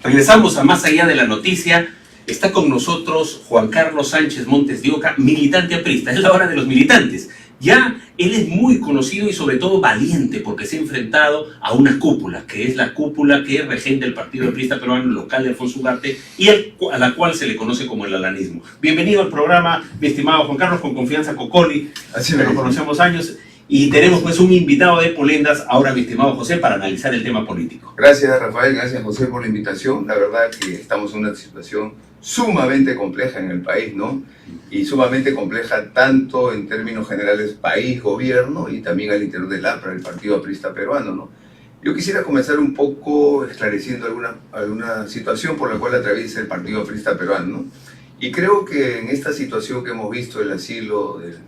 Regresamos a Más Allá de la Noticia. Está con nosotros Juan Carlos Sánchez Montes de Oca, militante aprista. Es la hora de los militantes. Ya él es muy conocido y sobre todo valiente porque se ha enfrentado a una cúpula, que es la cúpula que regenta el Partido Aprista Peruano local de Alfonso Ugarte y a la cual se le conoce como el alanismo. Bienvenido al programa, mi estimado Juan Carlos, con confianza Cocoli. Así que lo conocemos años. Y tenemos pues un invitado de Polendas, ahora mi estimado José, para analizar el tema político. Gracias Rafael, gracias José por la invitación. La verdad que estamos en una situación sumamente compleja en el país, ¿no? Y sumamente compleja tanto en términos generales país, gobierno y también al interior del APRA, el Partido Aprista Peruano, ¿no? Yo quisiera comenzar un poco esclareciendo alguna situación por la cual atraviesa el Partido Aprista Peruano, ¿no? Y creo que en esta situación que hemos visto, el asilo del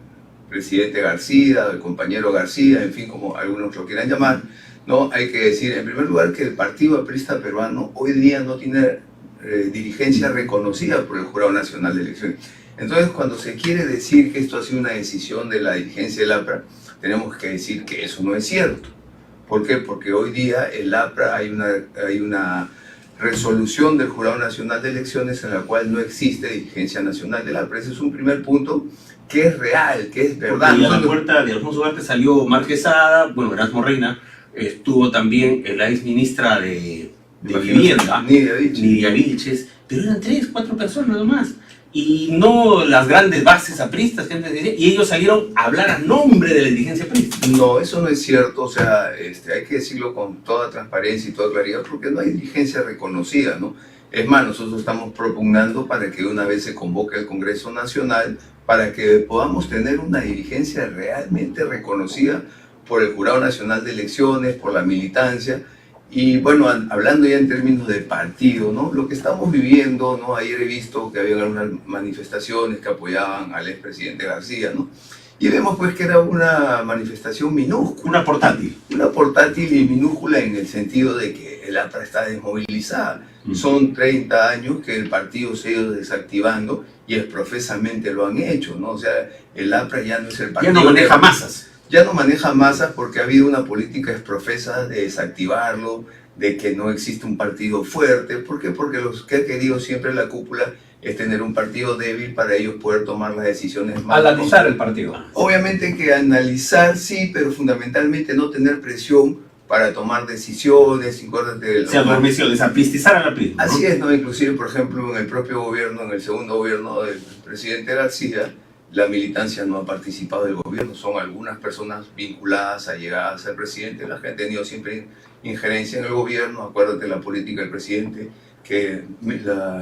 presidente García, del compañero García, en fin, como algunos lo quieran llamar, ¿no? Hay que decir, en primer lugar, que el Partido Aprista Peruano hoy día no tiene dirigencia reconocida por el Jurado Nacional de Elecciones. Entonces, cuando se quiere decir que esto ha sido una decisión de la dirigencia del APRA, tenemos que decir que eso no es cierto. ¿Por qué? Porque hoy día el APRA hay una resolución del Jurado Nacional de Elecciones en la cual no existe dirigencia nacional del APRA. Ese es un primer punto que es real, que es verdad. Y a la puerta de Alfonso Ugarte salió Mar Quesada, bueno, Erasmo Reina, estuvo también la ex ministra de Vivienda, Nidia Vilches, pero eran 3, 4 personas nomás. Y no las grandes bases apristas, y ellos salieron a hablar a nombre de la dirigencia aprista. No, eso no es cierto, o sea, hay que decirlo con toda transparencia y toda claridad, porque no hay dirigencia reconocida, ¿no? Es más, nosotros estamos propugnando para que una vez se convoque el Congreso Nacional, para que podamos tener una dirigencia realmente reconocida por el Jurado Nacional de Elecciones, por la militancia. Y bueno, hablando ya en términos de partido, ¿no? Lo que estamos viviendo, ¿no? Ayer he visto que había algunas manifestaciones que apoyaban al expresidente García, ¿no? Y vemos pues que era una manifestación minúscula. Una portátil. Una portátil y minúscula en el sentido de que el APRA está desmovilizada. Son 30 años que el partido se ha ido desactivando y profesamente lo han hecho, ¿no? O sea, el APRA ya no es el partido. Ya no maneja masas. Ya no maneja masas porque ha habido una política exprofesa de desactivarlo, de que no existe un partido fuerte. ¿Por qué? Porque lo que ha querido siempre la cúpula es tener un partido débil para ellos poder tomar las decisiones más... Analizar el partido. Obviamente que analizar sí, pero fundamentalmente no tener presión para tomar decisiones. Se adormeció, desapristizar a la prisma, ¿no? Así es, ¿no? Inclusive, por ejemplo, en el propio gobierno, en el segundo gobierno del presidente García, la militancia no ha participado del gobierno, son algunas personas vinculadas, allegadas al presidente, las que han tenido siempre injerencia en el gobierno. Acuérdate la política del presidente, que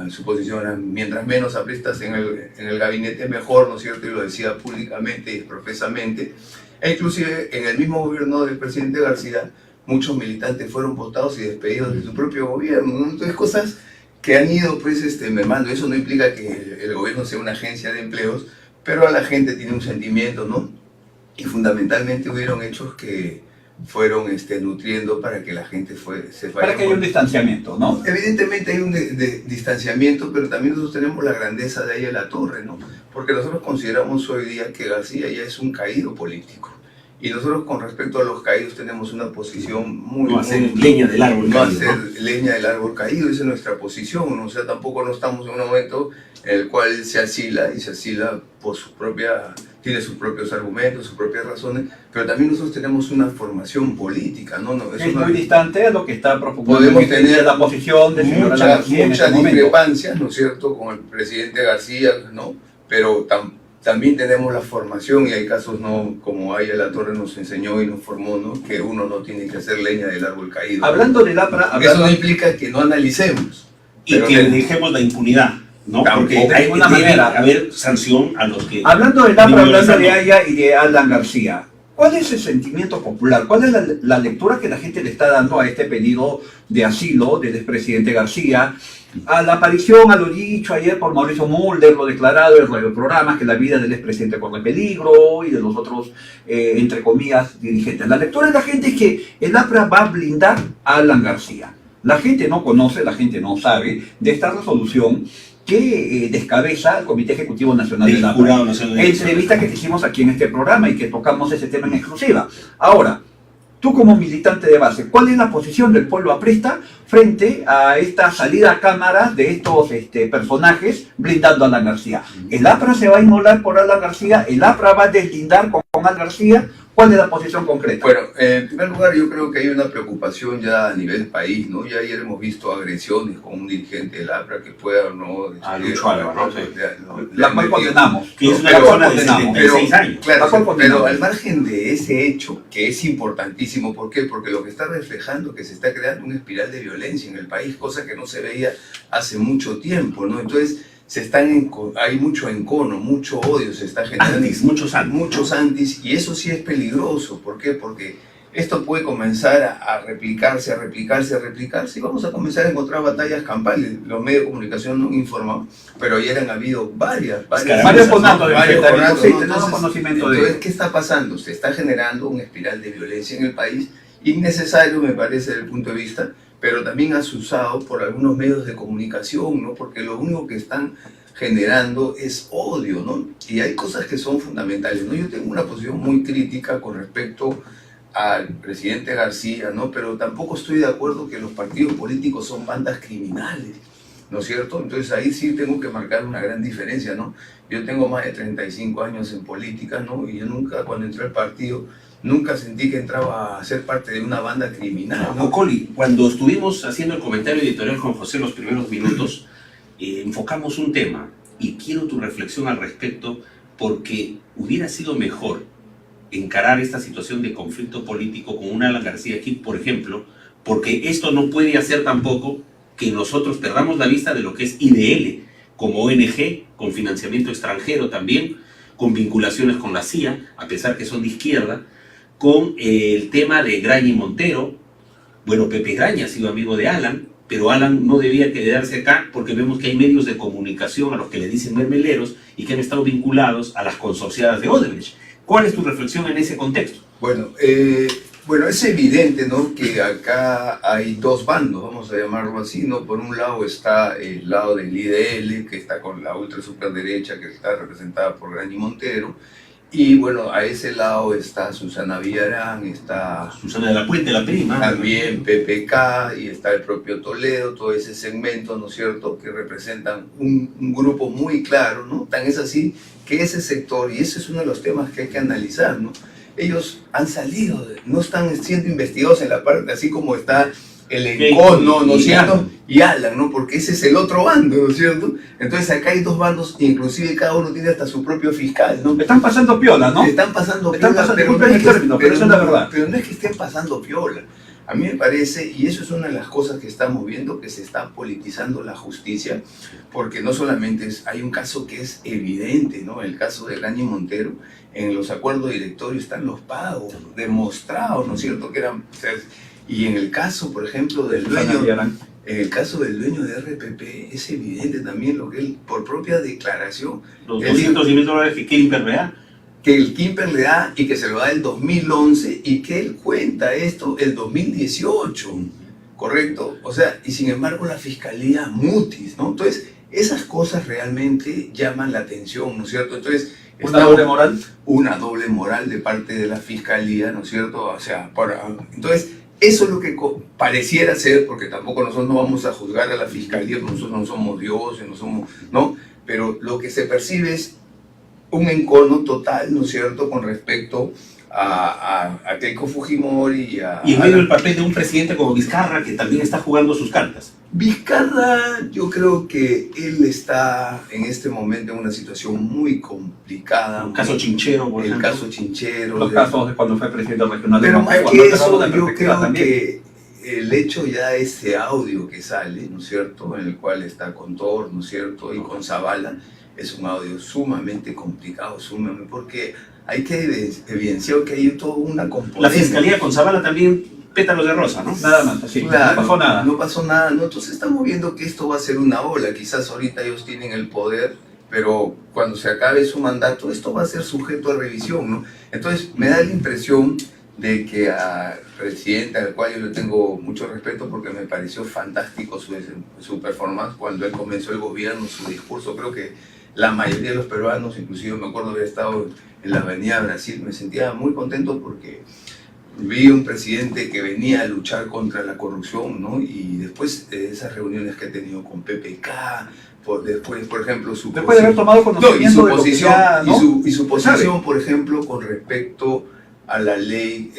su posición era mientras menos apristas en el gabinete mejor, ¿no es cierto? Y lo decía públicamente y profesamente. E inclusive en el mismo gobierno del presidente García, muchos militantes fueron votados y despedidos de su propio gobierno, ¿no? Entonces cosas que han ido pues mermando. Eso no implica que el gobierno sea una agencia de empleos, pero a la gente tiene un sentimiento, ¿no? Y fundamentalmente hubieron hechos que fueron nutriendo para que la gente se fuera. Para que haya un distanciamiento, ¿no? Evidentemente hay un distanciamiento, pero también nosotros tenemos la grandeza de ahí a la torre, ¿no? Porque nosotros consideramos hoy día que García ya es un caído político. Y nosotros con respecto a los caídos tenemos una posición muy... No hacer leña del árbol caído. No hacer leña del árbol caído, esa es nuestra posición, ¿no? O sea, tampoco no estamos en un momento en el cual se asila por tiene sus propios argumentos, sus propias razones, pero también nosotros tenemos una formación política, ¿no? Es muy distante a lo que está proponiendo. Podemos tener la posición de muchas discrepancias, ¿no es cierto?, con el presidente García, ¿no? Pero también tenemos la formación y hay casos, ¿no?, como Aya La Torre nos enseñó y nos formó, ¿no?, que uno no tiene que hacer leña del árbol caído. Hablando del APRA... Eso no implica que no analicemos. Y que dejemos la impunidad, ¿no? Porque hay una manera de haber sanción a los que... Hablando del APRA, hablando de Aya y de Alan García, ¿cuál es el sentimiento popular? ¿Cuál es la lectura que la gente le está dando a este pedido de asilo del expresidente García? A la aparición, a lo dicho ayer por Mauricio Mulder, lo declarado en radioprogramas, que la vida del expresidente corre peligro y de los otros, entre comillas, dirigentes. La lectura de la gente es que el APRA va a blindar a Alan García. La gente no conoce, la gente no sabe de esta resolución que descabeza el Comité Ejecutivo Nacional del APRA. Entrevista que hicimos aquí en este programa y que tocamos ese tema en exclusiva. Ahora, tú como militante de base, ¿cuál es la posición del pueblo aprista frente a esta salida a cámara de estos personajes blindando a Alan García? ¿El APRA se va a inmolar por Alan García? ¿El APRA va a deslindar con Alan García? ¿Cuál es la posición concreta? Bueno, en primer lugar, yo creo que hay una preocupación ya a nivel país, ¿no? Ya ayer hemos visto agresiones con un dirigente del APRA que pueda o no... Lucho Álava, ¿no? Sí. La cual condenamos. Que es una La cual persona de condenamos. 76 años. Claro, La cual condenamos. pero al margen de ese hecho, que es importantísimo, ¿por qué? Porque lo que está reflejando que se está creando una espiral de violencia en el país, cosa que no se veía hace mucho tiempo, ¿no? Entonces, hay mucho encono, mucho odio, se está generando. Muchos antes. Muchos antes, y eso sí es peligroso. ¿Por qué? Porque esto puede comenzar a replicarse, y vamos a comenzar a encontrar batallas campales. Los medios de comunicación no han informado, pero ayer han habido varios conatos de enfrentamiento, sí, ¿no? tenemos conocimiento de entonces, ello. ¿qué está pasando? Se está generando una espiral de violencia en el país, innecesario me parece desde el punto de vista, pero también asusado por algunos medios de comunicación, ¿no? Porque lo único que están generando es odio, ¿no? Y hay cosas que son fundamentales, ¿no? Yo tengo una posición muy crítica con respecto al presidente García, ¿no? Pero tampoco estoy de acuerdo que los partidos políticos son bandas criminales, ¿no es cierto? Entonces ahí sí tengo que marcar una gran diferencia, ¿no? Yo tengo más de 35 años en política, ¿no? Y yo nunca, cuando entré al partido, nunca sentí que entraba a ser parte de una banda criminal, ¿no? Coli, cuando estuvimos haciendo el comentario editorial con José los primeros minutos, enfocamos un tema y quiero tu reflexión al respecto, porque hubiera sido mejor encarar esta situación de conflicto político con un Alan García aquí, por ejemplo, porque esto no puede hacer tampoco que nosotros perdamos la vista de lo que es IDL como ONG, con financiamiento extranjero también, con vinculaciones con la CIA, a pesar que son de izquierda, con el tema de Graña y Montero. Bueno, Pepe Graña ha sido amigo de Alan, pero Alan no debía quedarse acá porque vemos que hay medios de comunicación a los que le dicen mermeleros y que han estado vinculados a las consorciadas de Odebrecht. ¿Cuál es tu reflexión en ese contexto? Bueno, es evidente, ¿no? Que acá hay dos bandos, vamos a llamarlo así, ¿no? Por un lado está el lado del IDL, que está con la ultra superderecha, que está representada por Graña y Montero, y bueno, a ese lado está Susana Villarán, está Susana de la Puente, la prima. también PPK, y está el propio Toledo, todo ese segmento, ¿no es cierto?, que representan un grupo muy claro, ¿no? Tan es así que ese sector, y ese es uno de los temas que hay que analizar, ¿no? Ellos han salido, no están siendo investigados en la parte, así como está el encono, ¿no es cierto?, y Alan, ¿no? Porque ese es el otro bando, ¿no es cierto? Entonces acá hay dos bandos, inclusive cada uno tiene hasta su propio fiscal, ¿no? Están pasando piola, ¿no? Están pasando Disculpen no es el que- término, pero esa es la verdad. pero no es que estén pasando piola. A mí me parece, y eso es una de las cosas que estamos viendo, que se está politizando la justicia, porque no solamente hay un caso que es evidente, ¿no? El caso de Graña y Montero, en los acuerdos directorios están los pagos demostrados, ¿no es cierto? Que eran, o sea, y en el caso, por ejemplo, del dueño, en el caso del dueño de RPP, es evidente también lo que él, por propia declaración, Los él dijo $210 que Kimper vea. que el Kimper le da y que se lo da el 2011 y que él cuenta esto el 2018, ¿correcto? O sea, y sin embargo la fiscalía mutis, ¿no? Entonces, esas cosas realmente llaman la atención, ¿no es cierto? Entonces, ¿Una doble moral? Una doble moral de parte de la fiscalía, ¿no es cierto? O sea, entonces, eso es lo que pareciera ser, porque tampoco nosotros no vamos a juzgar a la fiscalía, nosotros no somos dioses, no somos, ¿no? Pero lo que se percibe es un encono total, ¿no es cierto?, con respecto a Keiko Fujimori Y en medio del papel de un presidente como Vizcarra, que también está jugando sus cartas. Vizcarra, yo creo que él está en este momento en una situación muy complicada. Un caso Chinchero, por el ejemplo. caso Chinchero. Los casos de cuando fue presidente regional de Pero más Moquegua, que ¿no? eso, De yo perspectiva creo también. que el hecho ya de ese audio que sale, ¿no es cierto?, en el cual está con Thor, ¿no es cierto?, y con Zavala, es un audio sumamente complicado, porque hay que evidenciar que hay toda una componente. La fiscalía con Zavala también, pétalos de rosa, ¿no? Nada más, así. Claro, No pasó nada. No pasó nada, ¿no? Entonces estamos viendo que esto va a ser una ola. Quizás ahorita ellos tienen el poder, pero cuando se acabe su mandato, esto va a ser sujeto a revisión, ¿no? Entonces me da la impresión de que al presidente, al cual yo le tengo mucho respeto porque me pareció fantástico su performance cuando él comenzó el gobierno, su discurso, creo que la mayoría de los peruanos, inclusive me acuerdo haber estado en la Avenida Brasil, me sentía muy contento porque vi un presidente que venía a luchar contra la corrupción, ¿no? Y después de esas reuniones que ha tenido con PPK, después, por ejemplo, después de haber tomado conocimiento de lo que ya, ¿no? y su posición, por ejemplo, con respecto a la ley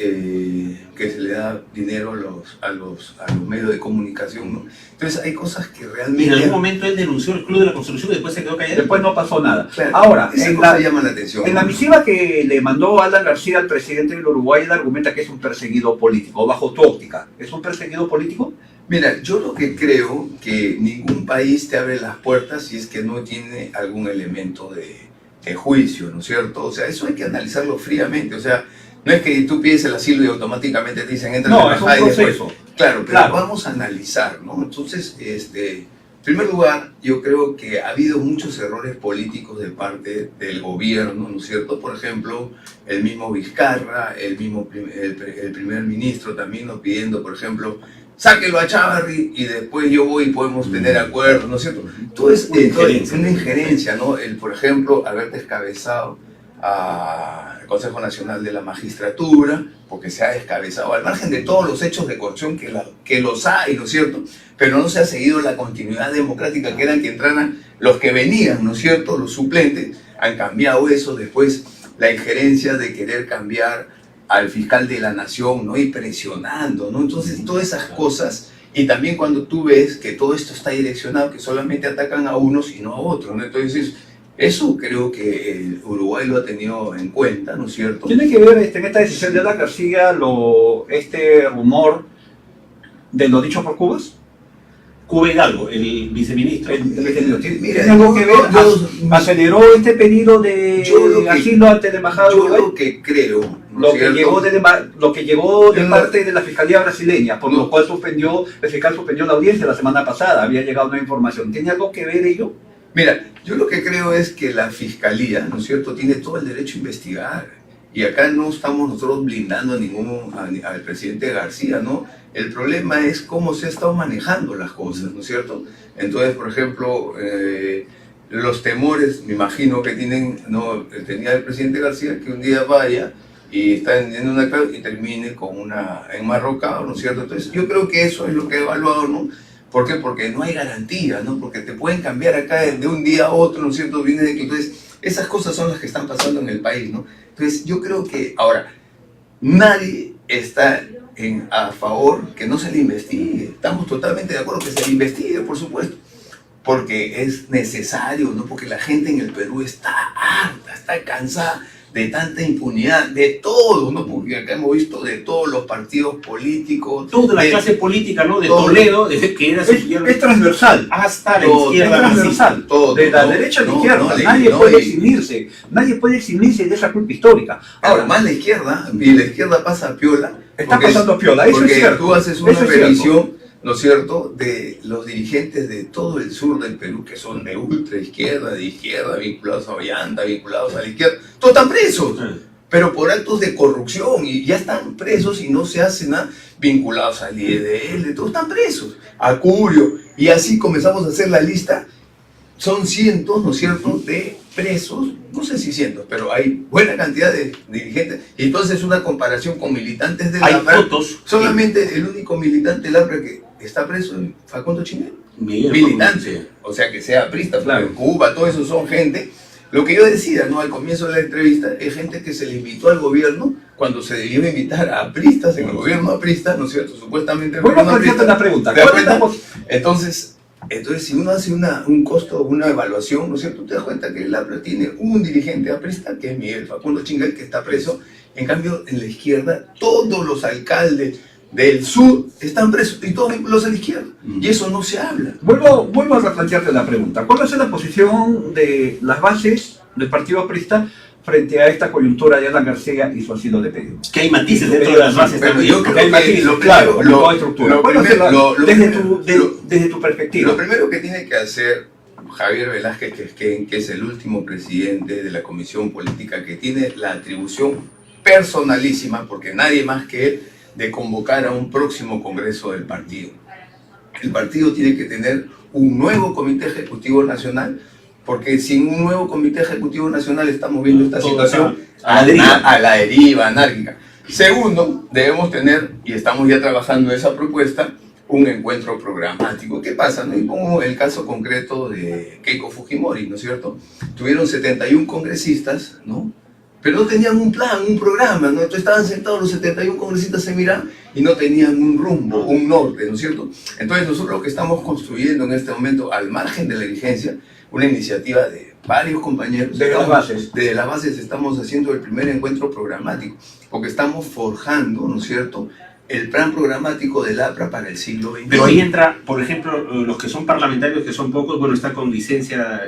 que se le da dinero a los medios de comunicación, ¿no? Entonces hay cosas que Y realmente... en algún momento él denunció el Club de la Construcción y después se quedó callado. Después no pasó nada. Claro, Ahora, esa cosa llama la atención. en la misiva que le mandó Alan García al presidente del Uruguay, él argumenta que es un perseguido político, bajo tu óptica. ¿Es un perseguido político? Mira, yo lo que creo que ningún país te abre las puertas si es que no tiene algún elemento de juicio, ¿no es cierto? O sea, eso hay que analizarlo fríamente. O sea, no es que tú pides el asilo y automáticamente te dicen entra No, en es la un embajada y después... proceso. Claro, pero Claro. vamos a analizar, ¿no? Entonces, en primer lugar, yo creo que ha habido muchos errores políticos de parte del gobierno, ¿no es cierto? Por ejemplo, el mismo Vizcarra, el primer ministro también nos pidiendo, por ejemplo, sáquelo a Chávarri y después yo voy y podemos tener acuerdos, ¿no es cierto? Todo es una injerencia, ¿no? Por ejemplo, haber descabezado al Consejo Nacional de la Magistratura, porque se ha descabezado, al margen de todos los hechos de corrupción que los hay, ¿no es cierto? Pero no se ha seguido la continuidad democrática que eran que entraran los que venían, ¿no es cierto? Los suplentes han cambiado eso, después la injerencia de querer cambiar al fiscal de la nación, ¿no? Y presionando, ¿no? Entonces, todas esas cosas, y también cuando tú ves que todo esto está direccionado, que solamente atacan a unos y no a otros, ¿no? Entonces, eso creo que el Uruguay lo ha tenido en cuenta, ¿no es cierto? ¿Tiene que ver en esta decisión de Alan García este rumor de lo dicho por Cubas? Cuba Hidalgo, el viceministro. ¿Tiene algo que ver? ¿Aceleró este pedido de asilo ante la Embajada de Uruguay? Yo lo que creo, ¿no Lo es que, cierto? lo que llegó de parte de la Fiscalía brasileña, por lo cual el fiscal suspendió la audiencia la semana pasada, había llegado una información. ¿Tiene algo que ver ello? Mira, yo lo que creo es que la Fiscalía, ¿no es cierto?, tiene todo el derecho a investigar. Y acá no estamos nosotros blindando al presidente García, ¿no? El problema es cómo se ha estado manejando las cosas, ¿no es cierto? Entonces, por ejemplo, los temores, me imagino que tenía el presidente García, que un día vaya y está en una clase y termine con una enmarrocado, ¿no es cierto? Entonces, yo creo que eso es lo que he evaluado, ¿no? ¿Por qué? Porque no hay garantía, ¿no? Porque te pueden cambiar acá de un día a otro, ¿no es cierto? Viene de que, entonces, esas cosas son las que están pasando en el país, ¿no? Entonces, yo creo que, ahora, nadie está a favor que no se le investigue. Estamos totalmente de acuerdo que se le investigue, por supuesto, porque es necesario, ¿no? Porque la gente en el Perú está harta, está cansada de tanta impunidad, de todo, ¿no? Porque acá hemos visto de todos los partidos políticos. Toda la clase política, ¿no? De todo, Toledo, desde que era su izquierda. Es transversal. Hasta la Todo, izquierda. Es transversal. todo, de la no, derecha a la no, izquierda. no, nadie no, puede y- eximirse. Nadie puede eximirse de esa culpa histórica. Ahora, Ahora, más la izquierda, y la izquierda pasa a piola. está porque pasando piola. Eso porque es cierto. tú haces una Eso es cierto. revisión, ¿no es cierto?, de los dirigentes de todo el sur del Perú, que son de ultra izquierda, de izquierda, vinculados a Ollanta, vinculados a la izquierda, todos están presos, pero por actos de corrupción, y ya están presos y no se hace nada, vinculados al IEDL, todos están presos, a Curio, y así comenzamos a hacer la lista. Son cientos, ¿no es cierto?, de presos, no sé si cientos, pero hay buena cantidad de dirigentes, y entonces una comparación con militantes de Hay la APRA, fotos. solamente el único militante del APRA que está preso es Facundo Chinel, Miguel, militante, o sea que sea aprista, Claro. en Cuba, todo eso son gente, lo que yo decía, ¿no?, al comienzo de la entrevista, es gente que se le invitó al gobierno cuando se debió invitar a apristas en el gobierno aprista, ¿no es cierto?, supuestamente el Vuelvo a gobierno plantearte aprista. la pregunta. ¿Te das ¿Cuál es la cuenta? pos- Entonces, si uno hace un costo, una evaluación, ¿no es cierto?, te das cuenta que el APRA tiene un dirigente aprista, que es Miguel Facundo Chingal, que está preso. En cambio, en la izquierda, todos los alcaldes del sur están presos, y todos vinculados a la izquierda. Y eso no se habla. Vuelvo a replantearte la pregunta. ¿Cuál va a ser la posición de las bases del Partido Aprista frente a esta coyuntura de Alan García y su asilo de pedido? Que hay matices dentro de las bases Pero también. yo creo Hay que matices, lo claro, primero- como toda estructura. lo ¿Cuál va a ser la- primero- lo desde tu perspectiva? Lo primero que tiene que hacer Javier Velázquez Quesquén, que es el último presidente de la Comisión Política, que tiene la atribución personalísima, porque nadie más que él, de convocar a un próximo congreso del partido. El partido tiene que tener un nuevo comité ejecutivo nacional, porque sin un nuevo comité ejecutivo nacional estamos viendo esta Todo situación a la deriva. a la deriva anárquica. Segundo, debemos tener, y estamos ya trabajando esa propuesta, un encuentro programático. ¿Qué pasa? ¿No? Y pongo el caso concreto de Keiko Fujimori, ¿no es cierto? Tuvieron 71 congresistas, ¿no? Pero no tenían un plan, un programa, ¿no? Entonces estaban sentados los 71 congresistas en Irán y no tenían un rumbo, un norte, ¿no es cierto? Entonces nosotros lo que estamos construyendo en este momento, al margen de la dirigencia, una iniciativa de varios compañeros. Desde las bases. Desde las bases estamos haciendo el primer encuentro programático, porque estamos forjando, ¿no es cierto?, el plan programático del APRA para el siglo XXI. Pero ahí entra, por ejemplo, los que son parlamentarios, que son pocos, bueno, está con licencia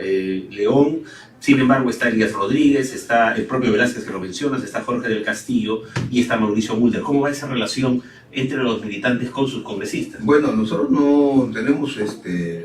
León, sin embargo está Elías Rodríguez, está el propio Velázquez que lo mencionas, está Jorge del Castillo y está Mauricio Mulder. ¿Cómo va esa relación entre los militantes con sus congresistas? Bueno, nosotros no tenemos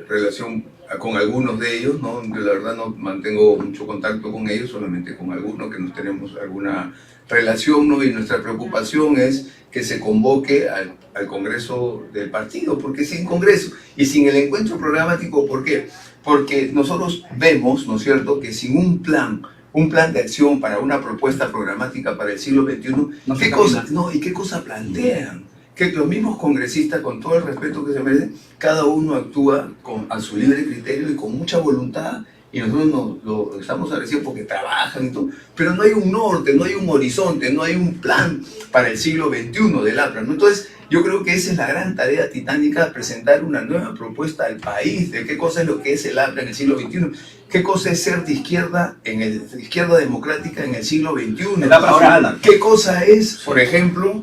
relación con algunos de ellos, ¿no? Yo la verdad no mantengo mucho contacto con ellos, solamente con algunos que nos tenemos alguna relación, ¿no? Y nuestra preocupación es que se convoque al Congreso del partido, porque sin Congreso y sin el encuentro programático, ¿por qué? Porque nosotros vemos, ¿no es cierto?, que sin un plan de acción para una propuesta programática para el siglo XXI, No se ¿qué camina. cosa, no, ¿y qué cosa plantean? Que los mismos congresistas, con todo el respeto que se merecen, cada uno actúa a su libre criterio y con mucha voluntad, y nosotros lo estamos agradecidos porque trabajan y todo, pero no hay un norte, no hay un horizonte, no hay un plan para el siglo XXI del APRA, ¿no? Entonces, yo creo que esa es la gran tarea titánica, presentar una nueva propuesta al país de qué cosa es lo que es el APRA en el siglo XXI, qué cosa es ser de izquierda, de izquierda democrática en el siglo XXI. El APRA Ahora, Alan. ¿qué cosa es, por ejemplo,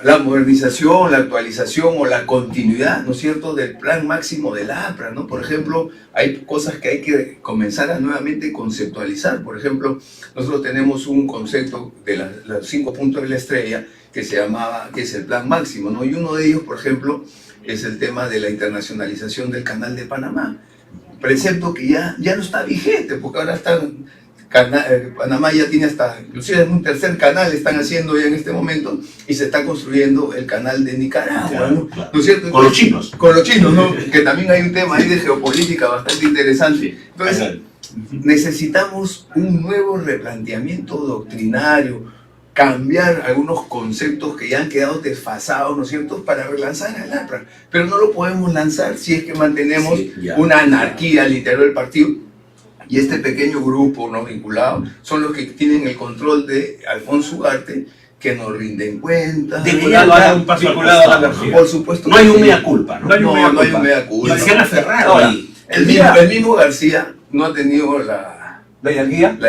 la modernización, la actualización o la continuidad, ¿no es cierto?, del plan máximo de la APRA, ¿no? Por ejemplo, hay cosas que hay que comenzar a nuevamente conceptualizar. Por ejemplo, nosotros tenemos un concepto de los 5 puntos de la estrella que se llamaba, que es el plan máximo, ¿no? Y uno de ellos, por ejemplo, es el tema de la internacionalización del Canal de Panamá. Precepto que ya no está vigente, porque ahora Panamá ya tiene hasta, inclusive un tercer canal están haciendo ya en este momento, y se está construyendo el canal de Nicaragua, ¿no? Claro. ¿No es cierto? Con los chinos. Con los chinos, ¿no? Que también hay un tema ahí de geopolítica bastante interesante. Entonces, necesitamos un nuevo replanteamiento doctrinario, cambiar algunos conceptos que ya han quedado desfasados, ¿no es cierto?, para relanzar el APRA. Pero no lo podemos lanzar si es que mantenemos una anarquía al interior del partido. Y este pequeño grupo no vinculado son los que tienen el control de Alfonso Ugarte, que nos rinden cuentas. Debería dar un paso vinculado al a la costado, García. ¿no? Por supuesto. No hay que un sí. mea culpa, ¿no? No hay un mea No hay un culpa. mea Y culpa. se han aferrado Ahora, ahí. El mismo García no ha tenido la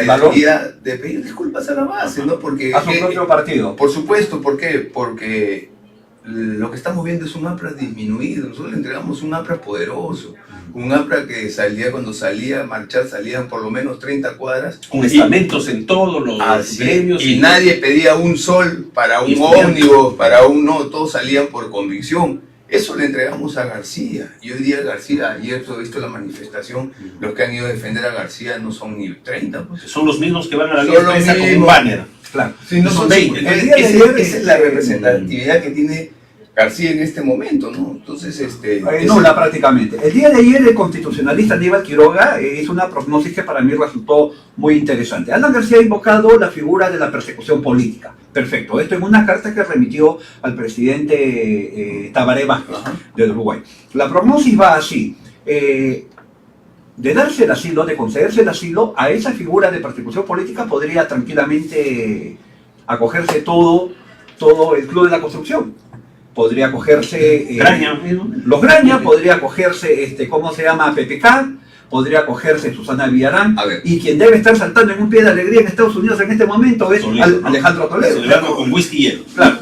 valor idea de pedir disculpas a la base, ¿no? Porque a su propio partido. por supuesto, ¿por qué? Porque lo que estamos viendo es un APRA disminuido. Nosotros le entregamos un APRA poderoso, un APRA que cuando salía a marchar, salían por lo menos 30 cuadras. Con estamentos en todos los gremios. Y nadie pedía un sol para un estudiantes. ómnibus, para un no, todos salían por convicción. Eso le entregamos a García. Y hoy día García, ayer he visto la manifestación, los que han ido a defender a García no son ni 30. Pues. Son los mismos que van a la Son vía los expresa con un mismos. banner. Claro. Sí, no Son son 20. cinco. El día de ayer, Esa es la representatividad que tiene García en este momento, ¿no? Entonces, Nula prácticamente. El día de ayer el constitucionalista Aníbal Quiroga hizo una prognosis que para mí resultó muy interesante. Alan García ha invocado la figura de la persecución política. Perfecto. Esto en una carta que remitió al presidente Tabaré Vázquez del Uruguay. La prognosis va así. De darse el asilo, de concederse el asilo, a esa figura de persecución política podría tranquilamente acogerse todo el Club de la Construcción. Podría acogerse Graña, los Graña, podría acogerse, ¿cómo se llama? PPK, podría acogerse Susana Villarán, A ver. y quien debe estar saltando en un pie de alegría en Estados Unidos en este momento es Toledo, ¿no? Alejandro Toledo. Celebrando con whisky y hielo. Claro.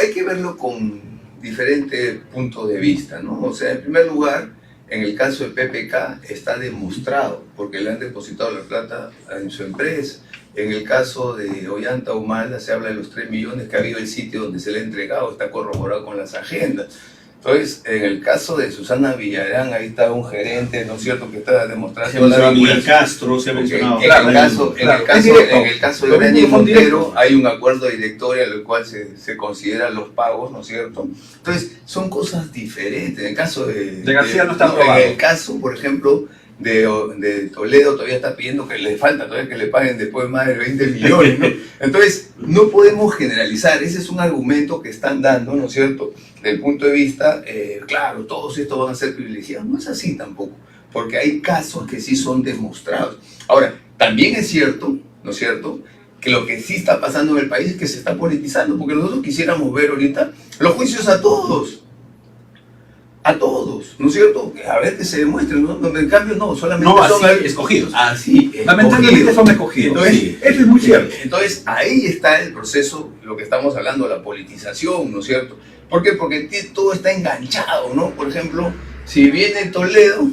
hay que verlo con diferentes puntos de vista, ¿no? O sea, en primer lugar, en el caso de PPK está demostrado, porque le han depositado la plata en su empresa. En el caso de Ollanta Humala se habla de los 3 millones que ha habido el sitio donde se le ha entregado, está corroborado con las agendas. Entonces, en el caso de Susana Villarán, ahí está un gerente, ¿no es cierto?, que está demostrando Se ha mencionado a Miguel vinculación. Castro, se ha Porque mencionado. en el caso de Los Graña y vínculos son Montero directos. hay un acuerdo directorio en el cual se consideran los pagos, ¿no es cierto? Entonces, son cosas diferentes. En el caso de García no está aprobado. En el caso, por ejemplo, de Toledo todavía está pidiendo que le falta todavía que le paguen después más de 20 millones, ¿no? Entonces, no podemos generalizar, ese es un argumento que están dando, ¿no es cierto?, desde el punto de vista, claro, todos estos van a ser privilegiados, no es así tampoco, porque hay casos que sí son demostrados. Ahora, también es cierto, ¿no es cierto?, que lo que sí está pasando en el país es que se está politizando, porque nosotros quisiéramos ver ahorita los juicios a todos, ¿no es cierto? A ver que se demuestre, ¿no? En cambio, no, solamente No, son así escogidos. Así, Lamentablemente son escogidos. Entonces, Sí, eso es muy cierto. Entonces, ahí está el proceso, lo que estamos hablando, la politización, ¿no es cierto? ¿Por qué? Porque todo está enganchado, ¿no? Por ejemplo, si viene Toledo,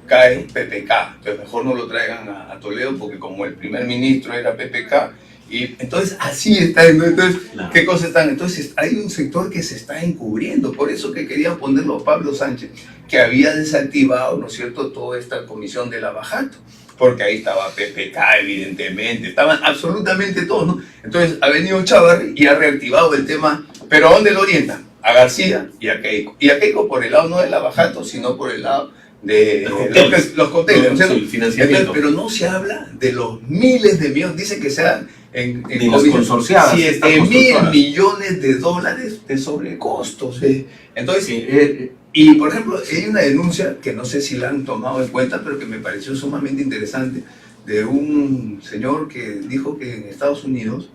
cae PPK. Entonces, mejor no lo traigan a Toledo, porque como el primer ministro era PPK, y entonces así está, ¿no? Entonces, Claro. ¿qué cosas están? Entonces, hay un sector que se está encubriendo, por eso que querían ponerlo a Pablo Sánchez, que había desactivado, ¿no es cierto?, toda esta comisión de Lavajato, porque ahí estaba PPK, evidentemente, estaban absolutamente todos, ¿no? Entonces, ha venido Chávarri y ha reactivado el tema, pero ¿a dónde lo orientan? A García y a Keiko. Y a Keiko por el lado no de Lavajato, sino por el lado de los cócteles, ¿no es cierto? El financiamiento. Entonces, pero no se habla de los miles de millones, dice que sean en De las consorciadas, estas 7.000 constructoras. millones de dólares de sobrecostos. Entonces, Sí. y por ejemplo, hay una denuncia que no sé si la han tomado en cuenta, pero que me pareció sumamente interesante, de un señor que dijo que en Estados Unidos,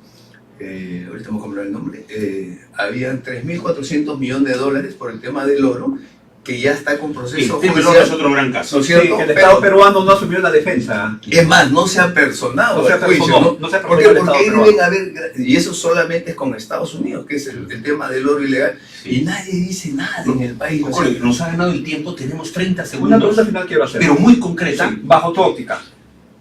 ahorita me voy a comprar el nombre, habían 3.400 millones de dólares por el tema del oro, que ya está con proceso El judicial. es otro gran caso. ¿No es Sí, cierto? que el Pero- Estado peruano no asumió la defensa. Es más, no se ha personado No se al ha juicio, personado, ¿no? no se ha ¿Por qué? personado el Porque ahí Estado deben haber, y eso solamente es con Estados Unidos, que es el tema del oro ilegal, Sí. y nadie dice nada en el país. o sea, Jorge, nos ha ganado el tiempo, tenemos 30 Una segundos, pregunta final quiero hacer. pero muy concreta. Sí, bajo tu óptica,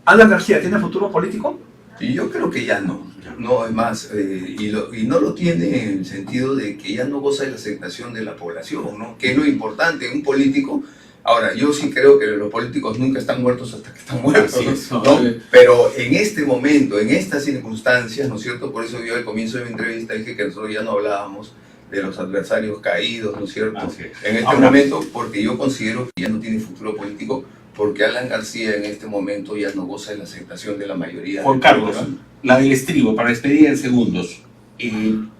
¿Alan García tiene futuro político? y yo creo que ya no. No, es más, y no lo tiene en el sentido de que ya no goza de la aceptación de la población, ¿no? Que es lo importante, un político. Ahora, yo sí creo que los políticos nunca están muertos hasta que están muertos, Así ¿no? es, ¿No? Pero en este momento, en estas circunstancias, ¿no es cierto? Por eso yo al comienzo de mi entrevista dije que nosotros ya no hablábamos de los adversarios caídos, ¿no es cierto? Así es. En este Ahora- momento, porque yo considero que ya no tiene futuro político, porque Alan García en este momento ya no goza de la aceptación de la mayoría. Juan del Carlos, pueblo, ¿no? la del estribo, para despedir en segundos,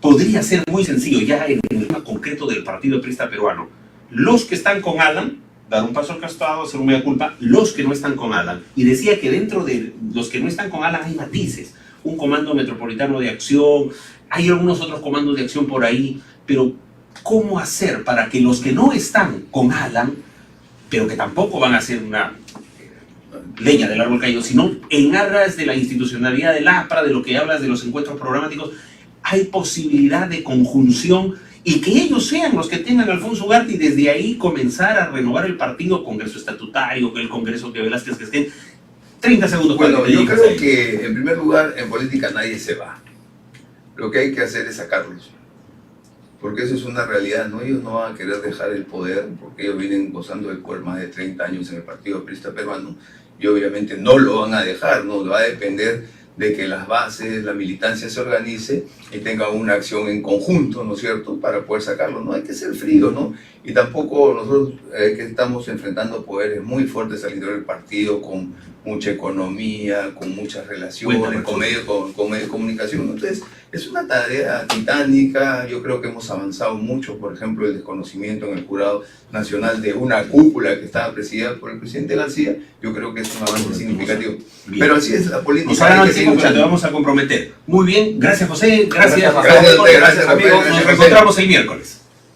podría ser muy sencillo ya en el tema concreto del Partido Aprista Peruano. Los que están con Alan, dar un paso al costado, hacer un mea culpa, los que no están con Alan. Y decía que dentro de los que no están con Alan hay matices. Un comando metropolitano de acción, hay algunos otros comandos de acción por ahí, pero ¿cómo hacer para que los que no están con Alan, pero que tampoco van a ser una leña del árbol caído, sino en aras de la institucionalidad del APRA, de lo que hablas de los encuentros programáticos, hay posibilidad de conjunción y que ellos sean los que tengan a Alfonso Ugarte y desde ahí comenzar a renovar el partido, Congreso Estatutario, el Congreso que Velázquez que estén? 30 segundos para Bueno, que te yo dediques creo a ello. que en primer lugar en política nadie se va. Lo que hay que hacer es sacarlos. Porque eso es una realidad, ¿no? Ellos no van a querer dejar el poder porque ellos vienen gozando del poder más de 30 años en el Partido Aprista Peruano y obviamente no lo van a dejar, ¿no? Va a depender de que las bases, la militancia se organice y tenga una acción en conjunto, ¿no es cierto?, para poder sacarlo. No hay que ser frío, ¿no? Y tampoco nosotros que estamos enfrentando poderes muy fuertes al interior del partido, con mucha economía, con muchas relaciones, Cuéntame, con medios de comunicación. Entonces, es una tarea titánica. Yo creo que hemos avanzado mucho, por ejemplo, el desconocimiento en el Jurado Nacional de una cúpula que estaba presidida por el presidente García. Yo creo que es un avance significativo. Bien. Pero así es la política. Nos ha ganado hay el que tiempo, seguir pero te luchando. vamos a comprometer. Muy bien, gracias José, gracias, Gracias, Gracias a usted, gracias, amigos. Rafael, Nos gracias, reencontramos el miércoles.